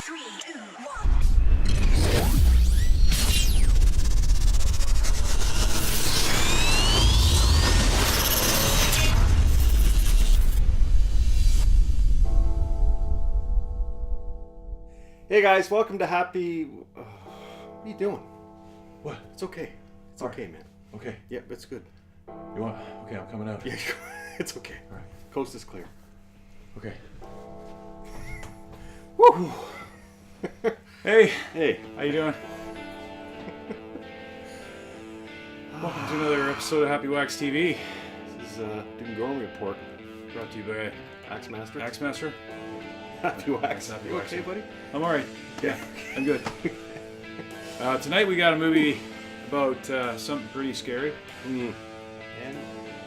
3, 2, 1. Hey guys, welcome to Happy. What are you doing? What? It's okay. It's All okay, right. man. Okay. Yep, it's good. You want? Okay, I'm coming out. Yeah, it's okay. All right. Coast is clear. Okay. Woo! Hey, Hey. how you doing? Welcome to another episode of Happywax TV. This is Doom Gorman Report. Brought to you by Axemaster. Axemaster. Happywax. Happywax. You okay, buddy? I'm alright. Yeah. I'm good. Tonight we got a movie about something pretty scary. And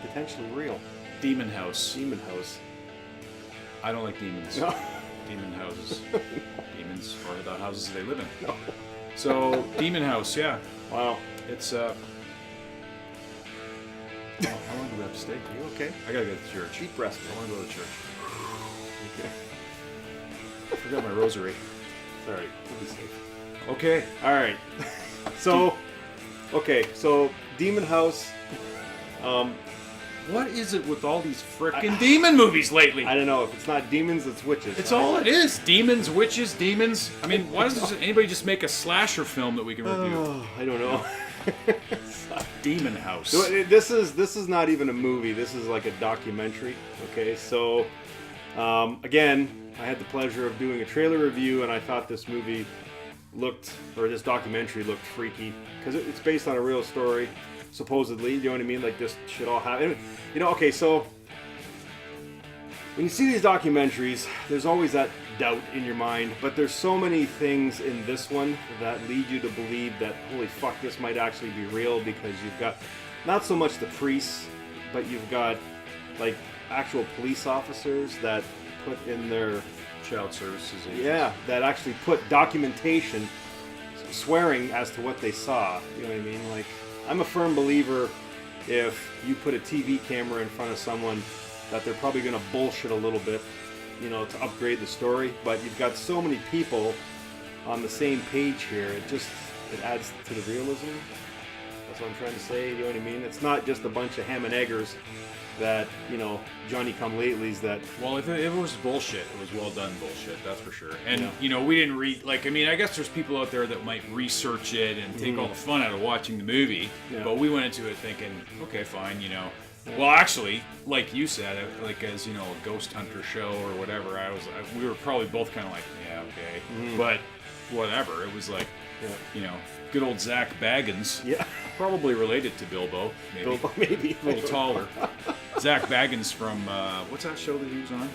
potentially real. Demon House. Demon House. I don't like demons. No. Demon houses. Demons are the houses they live in. No. So, Demon House, yeah. Wow. It's how long do we have to stay? You okay? I gotta go to church. Deep breath. I want to go to church. Okay. I forgot my rosary. All right. We'll be safe. Okay. All right. So Demon House. What is it with all these frickin' demon movies lately? I don't know if it's not demons, it's witches. It's all it is. Demons, witches, demons. I mean, why doesn't anybody just make a slasher film that we can review? Oh, I don't know. Demon House. So, this is not even a movie. This is like a documentary. Okay, so again, I had the pleasure of doing a trailer review, and I thought this this documentary looked freaky because it's based on a real story, supposedly. You know what I mean? Like this shit all happened. You know? Okay, so when you see these documentaries, there's always that doubt in your mind, but there's so many things in this one that lead you to believe that holy fuck, this might actually be real, because you've got not so much the priests, but you've got like actual police officers that put in their Child services agents. yeah, that actually put documentation swearing as to what they saw. You know what I mean? Like, I'm a firm believer if you put a TV camera in front of someone that they're probably going to bullshit a little bit, you know, to upgrade the story. But you've got so many people on the same page here. It adds to the realism. That's what I'm trying to say. You know what I mean? It's not just a bunch of ham and eggers that, you know, Johnny-come-latelys that... Well, if it was bullshit, it was well done bullshit, that's for sure. And, Yeah. you know, we didn't read... Like, I mean, I guess there's people out there that might research it and take all the fun out of watching the movie. Yeah. But we went into it thinking, okay, fine, you know. Well, actually, like you said, like as, you know, a ghost hunter show or whatever, we were probably both kind of like, yeah, okay. But whatever, it was like, Yeah. you know, good old Zak Bagans. Yeah. Probably related to Bilbo, maybe. Bilbo, maybe. A little taller. Zak Bagans from, what's that show that he was on?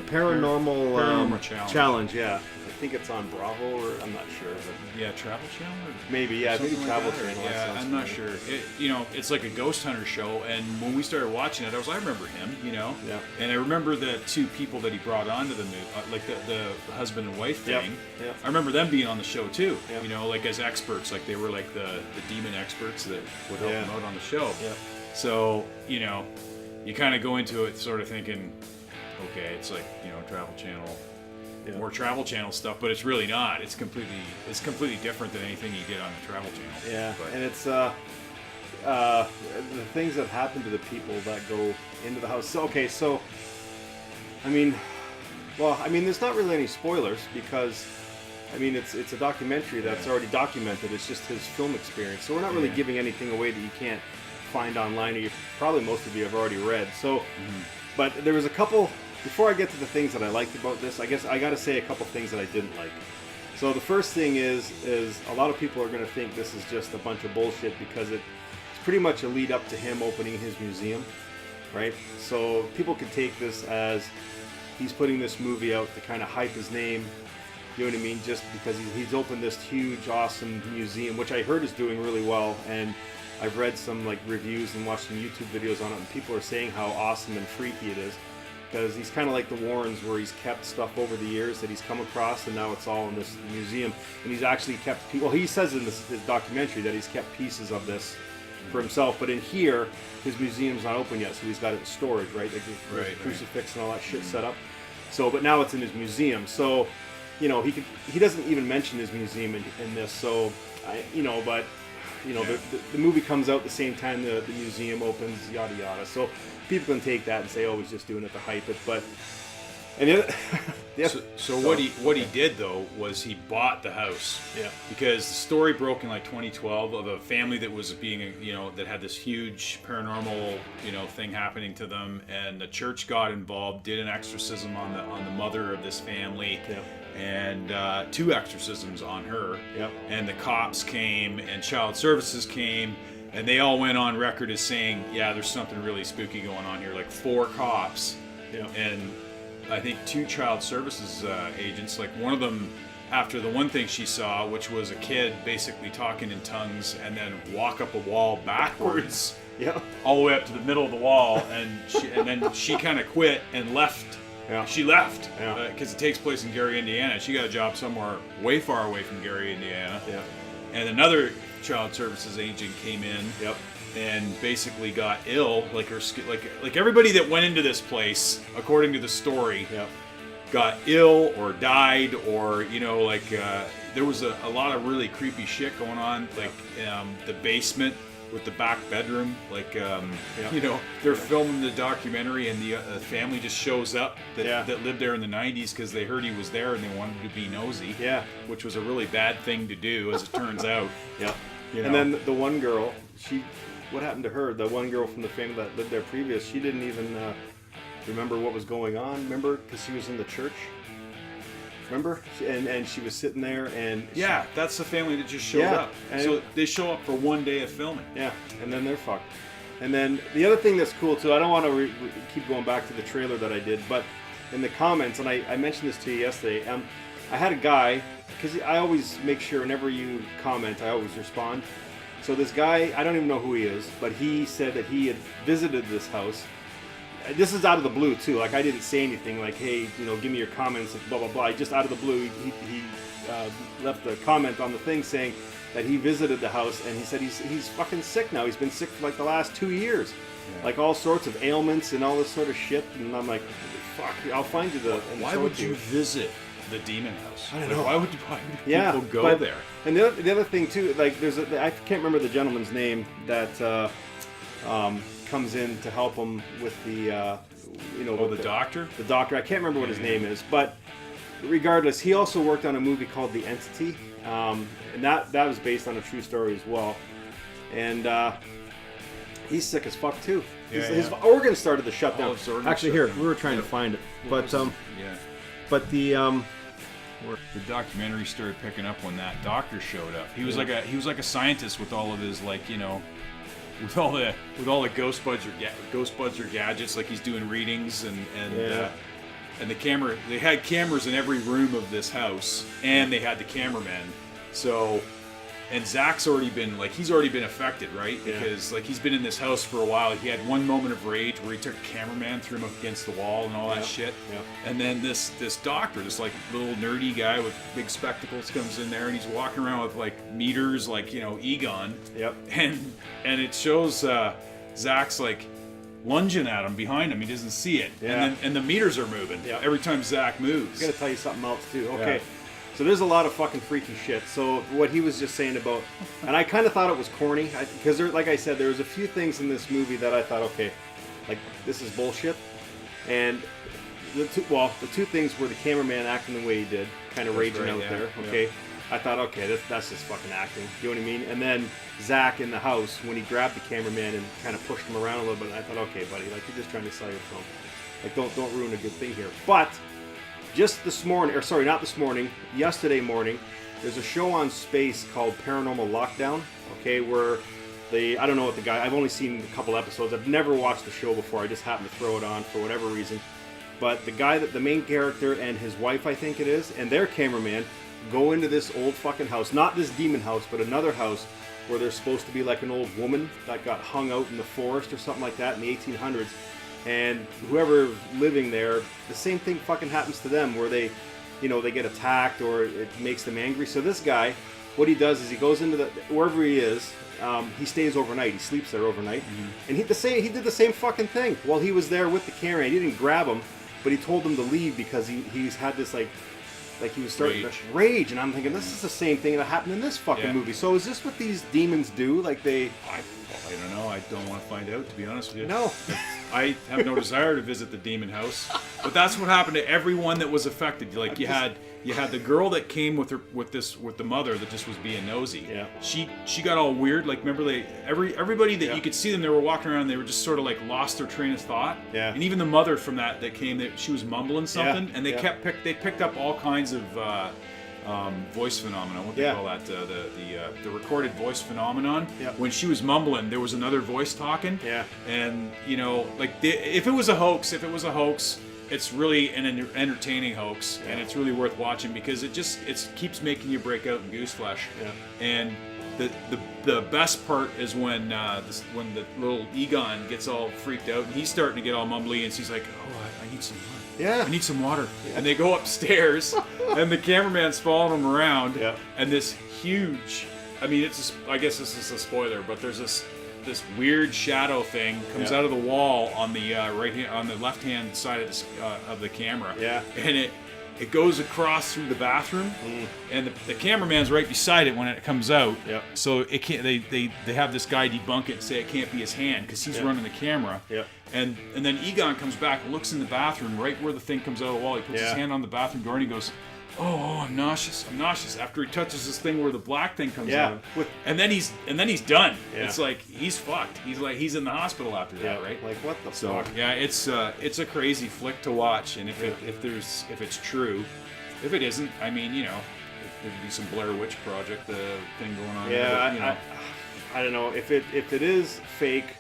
Paranormal Challenge. Yeah. I think it's on Bravo, or I'm not sure. But Yeah, Travel Channel? Or maybe, yeah. Maybe something Travel like that, or- Channel. that Yeah, sounds I'm not familiar. sure. You know, it's like a ghost hunter show, and when we started watching it, I remember him, you know? Yeah. And I remember the two people that he brought onto the movie, like the husband and wife Yep, thing. yep. I remember them being on the show too, Yep. you know, like as experts, like they were like the demon experts that would help Yeah. them out on the show. Yeah. So, you know, you kind of go into it sort of thinking, okay, it's like, you know, Travel Channel, Yeah. more Travel Channel stuff, but it's really not. It's completely different than anything you get on the Travel Channel. Yeah, But, and it's the things that happen to the people that go into the house. So, okay, so I mean, there's not really any spoilers because I mean it's a documentary that's already documented. It's just his film experience. So we're not really Yeah. giving anything away that you can't find online, or probably most of you have already read. So, but there was a couple. Before I get to the things that I liked about this, I guess I got to say a couple things that I didn't like. So the first thing is a lot of people are going to think this is just a bunch of bullshit because it's pretty much a lead up to him opening his museum, right? So people could take this as he's putting this movie out to kind of hype his name, you know what I mean? Just because he's opened this huge, awesome museum, which I heard is doing really well, and I've read some like reviews and watched some YouTube videos on it, and people are saying how awesome and freaky it is. Because he's kind of like the Warrens, where he's kept stuff over the years that he's come across, and now it's all in this museum. And he's actually kept, well, he says in his documentary that he's kept pieces of this for himself. But in here, his museum's not open yet, so he's got it in storage, right? Like there's a crucifix and all that shit set up. So, but now it's in his museum. So, he doesn't even mention his museum in this. So the movie comes out the same time the museum opens, yada yada. So people can take that and say, oh, he's just doing it to hype it. But what he did though was he bought the house. Yeah. Because the story broke in like 2012 of a family that was that had this huge paranormal thing happening to them, and the church got involved, did an exorcism on the mother of this family. Yeah. And 2 exorcisms on her. Yep. And the cops came and child services came, and they all went on record as saying, yeah, there's something really spooky going on here. Like 4 cops. Yeah. And I think 2 child services agents, like one of them, after the one thing she saw, which was a kid basically talking in tongues and then walk up a wall backwards. Yeah. All the way up to the middle of the wall, and then she kind of quit and left. Yeah. She left Yeah. because it takes place in Gary, Indiana. She got a job somewhere way far away from Gary, Indiana. Yeah. And another child services agent came in. Yep. And basically got ill, like everybody that went into this place, according to the story, Yep. got ill or died, or there was a lot of really creepy shit going on, like the basement with the back bedroom, they're filming the documentary, and the family just shows up that lived there in the 90s because they heard he was there and they wanted to be nosy. Yeah. Which was a really bad thing to do, as it turns out. Yeah. And then the one girl, what happened to her? The one girl from the family that lived there previous, she didn't even remember what was going on. Remember, because she was in the church. Remember, and she was sitting there, and that's the family that just showed up. So they show up for one day of filming. Yeah, and then they're fucked. And then the other thing that's cool too, I don't want to keep going back to the trailer that I did, but in the comments, and I mentioned this to you yesterday. I had a guy, because I always make sure whenever you comment, I always respond. So this guy, I don't even know who he is, but he said that he had visited this house. This is out of the blue too. Like, I didn't say anything like, hey, give me your comments, blah blah blah. Just out of the blue, he left a comment on the thing saying that he visited the house, and he said he's fucking sick now. He's been sick for like the last 2 years, like all sorts of ailments and all this sort of shit. And I'm like, fuck, I'll find you the. Why would you visit the demon house? I don't know. Why would people go there? And the other thing too, like I can't remember the gentleman's name that comes in to help him with the the doctor. The doctor. I can't remember what his name is, but regardless, he also worked on a movie called The Entity, and that was based on a true story as well. And he's sick as fuck too. His organs started to shut down. Actually, here we were trying to find it, but the documentary started picking up when that doctor showed up. He was like a scientist with all of his with all the Ghostbuster gadgets, like he's doing readings and the camera. They had cameras in every room of this house, and they had the cameraman. So. And Zak's already been affected, right? Because he's been in this house for a while. He had one moment of rage where he took a cameraman, threw him up against the wall and all that shit. Yeah. And then this doctor, this little nerdy guy with big spectacles, comes in there, and he's walking around with meters, Egon. Yep. And it shows Zak's lunging at him behind him. He doesn't see it. Yeah. And the meters are moving every time Zak moves. I gotta tell you something else too. Okay. Yeah. So there's a lot of fucking freaky shit. So what he was just saying about, and I kind of thought it was corny, because like I said, there was a few things in this movie that I thought, okay, this is bullshit. And the two things were the cameraman acting the way he did, kind of raging out there. Okay, I thought, okay, that's just fucking acting. You know what I mean? And then Zak in the house, when he grabbed the cameraman and kind of pushed him around a little bit, I thought, okay, buddy, you're just trying to sell your film. Don't ruin a good thing here. But just this morning, yesterday morning, there's a show on Space called Paranormal Lockdown, okay, where I don't know what the guy, I've only seen a couple episodes, I've never watched the show before, I just happened to throw it on for whatever reason, but the main character and his wife, I think it is, and their cameraman, go into this old fucking house, not this demon house, but another house, where there's supposed to be an old woman that got hung out in the forest or something like that in the 1800s. And whoever living there, the same thing fucking happens to them, where they get attacked or it makes them angry. So this guy, what he does is he goes into wherever he is, he stays overnight. He sleeps there overnight, and he did the same fucking thing while he was there with the camera. He didn't grab him, but he told them to leave because he's had this like he was starting to rage, and I'm thinking this is the same thing that happened in this fucking movie. So is this what these demons do? Like they? I don't know. I don't want to find out, to be honest with you. No. I have no desire to visit the demon house, but that's what happened to everyone that was affected. Like you had the girl that came with the mother that just was being nosy. Yeah. She got all weird. Like remember everybody that you could see them, they were walking around, they were just sort of like lost their train of thought. Yeah. And even the mother from that came, she was mumbling something, and they picked up all kinds of voice phenomenon. What do they call that? The recorded voice phenomenon. Yep. When she was mumbling, there was another voice talking. Yeah. And like if it was a hoax, it's really an entertaining hoax, and it's really worth watching because it keeps making you break out in goose flesh. Yeah. And the best part is when the little Egon gets all freaked out and he's starting to get all mumbly, and she's like, "Oh, I need some water. Yeah. I need some water." Yeah. And they go upstairs, and the cameraman's following them around, and this huge, I guess this is a spoiler, but there's this weird shadow thing comes out of the wall on the on the left hand side of the camera. Yeah. And it goes across through the bathroom, and the cameraman's right beside it when it comes out. Yep. So it can't. They have this guy debunk it and say it can't be his hand because he's running the camera. Yep. And then Egon comes back and looks in the bathroom right where the thing comes out of the wall. He puts his hand on the bathroom door and he goes, "Oh, I'm nauseous. I'm nauseous." After he touches this thing where the black thing comes out, and then he's done. Yeah. It's like he's fucked. He's in the hospital after that, right? Like what the fuck? Yeah, it's a crazy flick to watch, and if it's true, if it isn't, there'd be some Blair Witch Project thing going on. Yeah, I don't know if it is fake,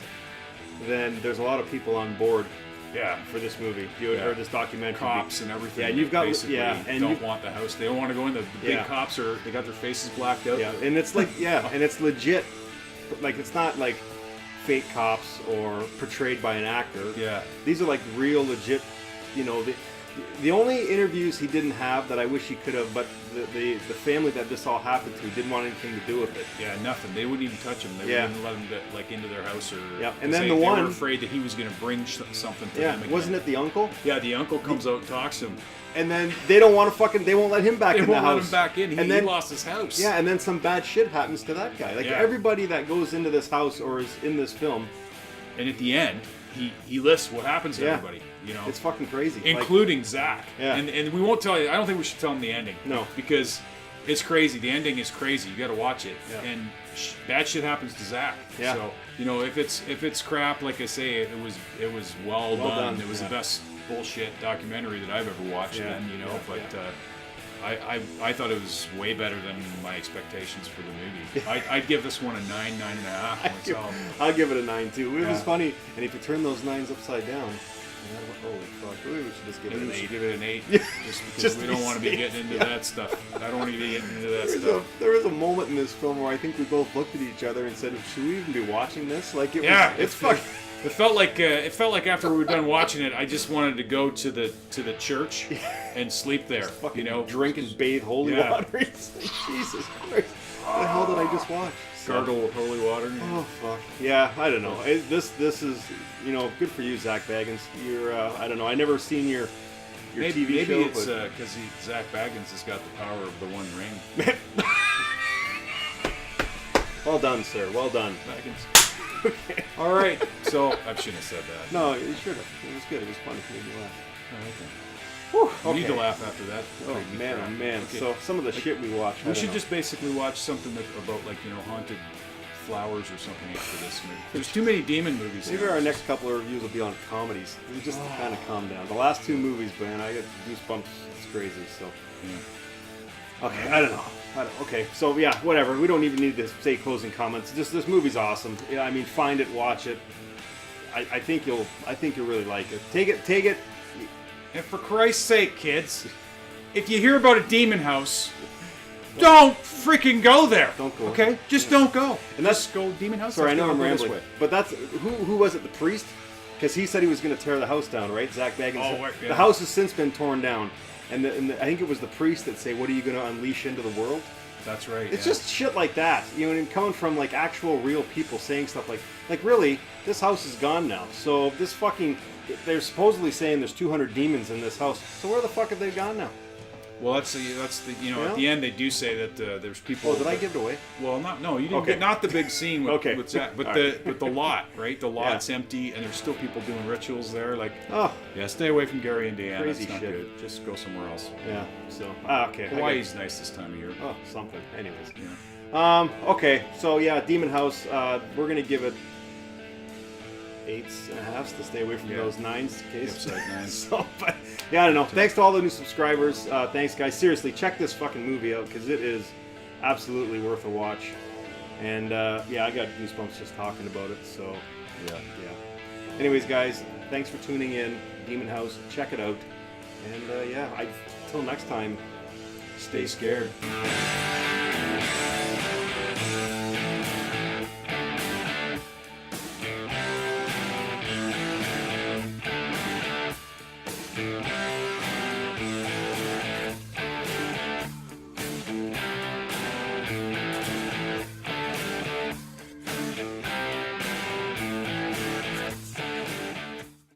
then there's a lot of people on board. Yeah, for this movie, or this documentary, cops and everything. Yeah, you've got and don't want the house. They don't want to go in. The big cops they got their faces blacked out. Yeah, and it's like and it's legit. Like it's not like fake cops or portrayed by an actor. Yeah, these are like real, legit. The only interviews he didn't have that I wish he could have, but the family that this all happened to didn't want anything to do with it. Yeah, nothing. They wouldn't even touch him. They wouldn't let him into their house or. Yeah, and then they were afraid that he was going to bring something to them again. Wasn't it the uncle? Yeah, the uncle comes out and talks to him. And then they don't want to they won't let him back in the house. They won't let him back in. He lost his house. Yeah, and then some bad shit happens to that guy. Like everybody that goes into this house or is in this film. And at the end, he lists what happens to everybody. It's fucking crazy, including Zach. Yeah. And we won't tell you. I don't think we should tell him the ending. No, because it's crazy. The ending is crazy. You got to watch it. Yeah. And bad shit happens to Zach. Yeah. So if it's crap, like I say, it was well done. It was the best bullshit documentary that I've ever watched. Yeah. Then I thought it was way better than my expectations for the movie. I'd give this one a 9.5. I'll give it a 9 too. It was funny, and if you turn those 9s upside down, holy fuck, we should just give it an 8. Give it an 8, just because we don't want to be getting into that stuff. I don't want to be getting into that stuff. There was a moment in this film where I think we both looked at each other and said, "Should we even be watching this?" Like it's fucking. It felt like after we were done watching it, I just wanted to go to the church and sleep there. Drink and bathe holy water. It's like, Jesus Christ, what the hell did I just watch? Gargle with holy water. Oh fuck. Yeah, I don't know. This is good for you, Zak Bagans. You're I don't know. I never seen your TV show. Maybe it's because Zak Bagans has got the power of the One Ring. Well done, sir. Well done, Bagans. Okay. All right. So I shouldn't have said that. No, you should have. It was good. It was funny. It made me laugh. Oh, okay. You need to laugh after that. Oh man. Okay. So some of the shit we watched. We should just basically watch something about haunted flowers or something after this movie. There's too many demon movies. Maybe our next couple of reviews will be on comedies. We just kind of calm down. The last 2 movies, man, I get goosebumps. It's crazy. So. Yeah. Okay. I don't know. Okay, so yeah, whatever. We don't even need to say closing comments. Just this movie's awesome. Yeah, find it, watch it. I think you'll really like it. Take it. And for Christ's sake, kids, if you hear about a demon house, don't freaking go there. Don't go. Okay, just don't go. And that's go demon house. Sorry, I know I'm rambling, but that's who was it? The priest? Because he said he was going to tear the house down, right? Zak Bagans. Oh, right, yeah. The house has since been torn down. And I think it was the priest that say, "What are you going to unleash into the world?" That's right. It's just shit like that, and coming from like actual real people saying stuff like really, this house is gone now. So they're supposedly saying there's 200 demons in this house. So where the fuck have they gone now? Well, that's the at the end they do say that there's people. Oh, did I give it away? Well, you didn't get not the big scene with, okay. with Zach, but the lot, right? The lot's empty, and there's still people doing rituals there. Like, stay away from Gary, Indiana. Crazy it's not shit. Good. Just go somewhere else. Yeah. So okay. Hawaii's nice this time of year. Oh, something. Anyways. Yeah. Okay. So yeah, Demon House. We're gonna give it 8.5 to stay away from those 9s. Case. Upside 9s. So, but yeah, I don't know. Thanks to all the new subscribers. Thanks, guys. Seriously, check this fucking movie out because it is absolutely worth a watch. And I got goosebumps just talking about it. So yeah. Anyways, guys, thanks for tuning in. Demon House, check it out. And till next time, stay scared.